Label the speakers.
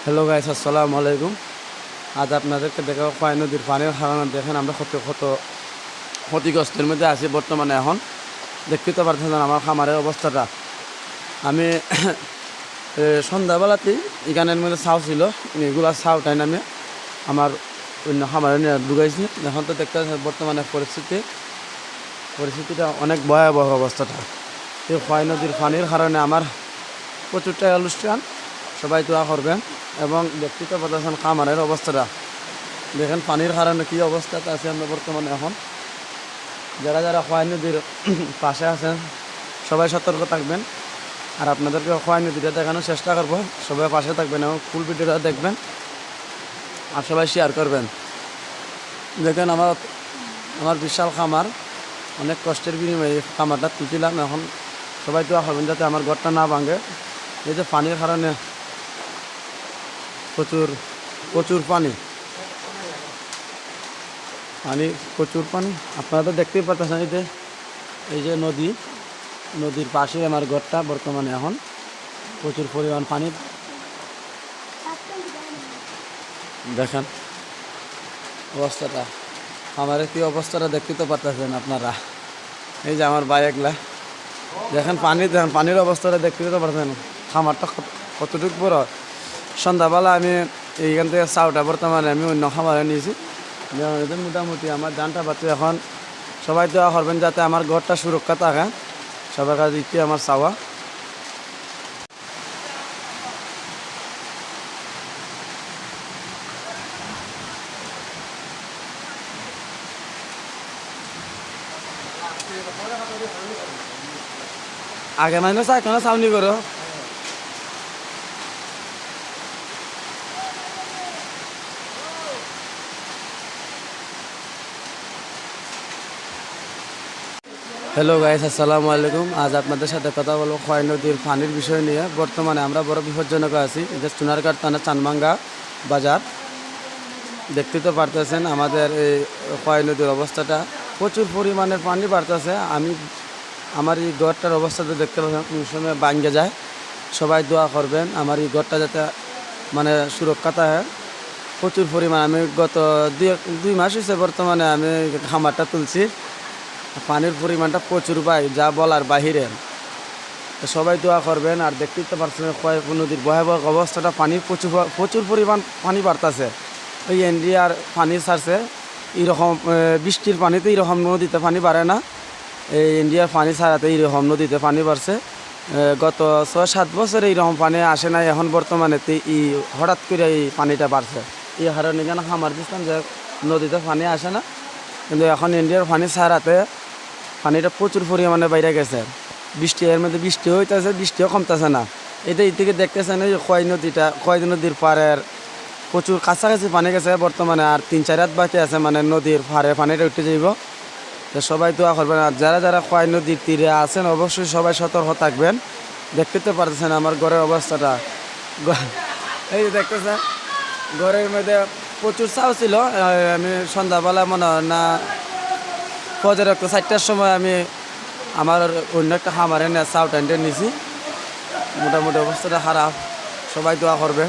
Speaker 1: Hello guys, আসসালামু আলাইকুম। আজ আপনাদেরকে দেখাবো খোয়াই নদীর পানির হারানো। দেখেন আমরা কত কত ক্ষতিগ্রস্তের মধ্যে আছি বর্তমানে। এখন দেখতে তো পারতেছেন আমার খামারের অবস্থাটা। আমি সন্ধ্যাবেলাতেই এখানের মধ্যে ছাউ ছিল, এগুলা ছাউটাই নামে আমার অন্য খামারে নিয়ে ঢুকাইছি। এখন তো দেখতে পাচ্ছেন বর্তমানে পরিস্থিতিটা অনেক ভয়াবহ অবস্থাটা। এই খোয়াই নদীর পানির কারণে আমার প্রচুর টাকা অনুষ্ঠান, সবাই দোয়া করবেন। এবং ব্যক্তিগত পাচ্ছেন খামারের অবস্থাটা দেখেন, পানির কারণে কী অবস্থাতে আছে আমরা বর্তমানে। এখন যারা যারা খোয়াই নদীর পাশে আছেন সবাই সতর্ক থাকবেন। আর আপনাদেরকে খোয়াই নদীটা দেখানোর চেষ্টা করবো, সবাই পাশে থাকবেন এবং ফুল ভিডিওটা দেখবেন আর সবাই শেয়ার করবেন। দেখেন আমার বিশাল খামার, অনেক কষ্টের বিনিময়ে এই খামারটা তুলছিলাম। এখন সবাই দোয়া করবেন যাতে আমার ঘরটা না ভাঙে। এই যে পানির কারণে প্রচুর প্রচুর পানি প্রচুর পানি আপনারা তো দেখতেই পাচ্ছেন। এই যে নদীর পাশে আমার ঘরটা বর্তমানে। এখন প্রচুর পরিমাণ পানি, দেখেন অবস্থাটা, আমার কি অবস্থাটা দেখতে তো পারতেছেন আপনারা। এই যে আমার ভাই একলা, দেখেন পানির অবস্থাটা দেখতে তো পারতেছেন। খামারটা কতটুকু বড়। সন্ধ্যাবেলা আমি এইখান থেকে চাউটা বর্তমানে আমি অন্য খামারে নিয়েছি। মোটামুটি আমার জানটা বাচ্চা। এখন সবাই দোয়া করবেন যাতে আমার ঘরটা সুরক্ষা থাকে, সবার কাছে দিচ্ছি আমার চাওয়া। আগে মানে কেন চাউনি করো। হ্যালো গাইস, আসসালামু আলাইকুম। আজ আপনাদের সাথে কথা বলবো খোয়াই নদীর পানির বিষয় নিয়ে। বর্তমানে আমরা বড় বিপজ্জনক আছি। যে চুনারঘাট থানা চানবাঙ্গা বাজার, দেখতে তো পারতেছেন আমাদের এই খোয়াই নদীর অবস্থাটা। প্রচুর পরিমাণে পানি বাড়তেছে। আমার এই ঘরটার অবস্থাটা দেখতে পাচ্ছেন কোন সময় ভাঙে যায়। সবাই দোয়া করবেন আমার এই ঘরটা যাতে মানে সুরক্ষা থাকে। প্রচুর পরিমাণ আমি গত দুই মাস হয়েছে বর্তমানে আমি খামারটা তুলছি। পানির পরিমাণটা প্রচুর পাই, যা বলার বাহিরে। সবাই দোয়া করবেন। আর দেখতেই তো পারছেন খোয়াই নদীর ভয়াবহ অবস্থাটা। প্রচুর পরিমাণ পানি বাড়তেছে। ওই ইন্ডিয়ার পানি ছাড়ছে এইরকম, বৃষ্টির পানিতে এইরকম নদীতে পানি বাড়ে না। এই ইন্ডিয়ার পানি ছাড়াতে এইরকম নদীতে পানি বাড়ছে। গত 6-7 বছর এইরকম পানি আসে নাই। এখন বর্তমানে হঠাৎ করে এই পানিটা বাড়ছে। এই কারণে কেন খামার দিচ্ছিলাম যে নদীতে পানি আসে না, কিন্তু এখন ইন্ডিয়ার পানি ছাড়াতে পানিটা প্রচুর পরিমাণে বাইরে গেছে। এর মধ্যে বৃষ্টি হইতেছে, বৃষ্টিও কমতেছে না। এই থেকে দেখতেছেন এই খোয়াই নদীর পাড়ের প্রচুর কাছাকাছি পানি গেছে বর্তমানে। আর 3-4 রাত বাকি আছে, মানে নদীর পাড়ে পানিটা উঠে যাইব। তো সবাই দোয়া করবেন। আর যারা যারা খোয়াই নদীর তীরে আছেন অবশ্যই সবাই সতর্ক থাকবেন। দেখতে তো পারতেছেন আমার ঘরের অবস্থাটা। এই যে দেখতেছেন ঘরের মধ্যে প্রচুর চাউ ছিল। আমি সন্ধ্যাবেলা মনে হয় না ফজর 4টার সময় আমি আমার অন্য একটা খামারে চাউ টাইনটা নিয়েছি। মোটামুটি অবস্থাটা খারাপ, সবাই দোয়া করবেন।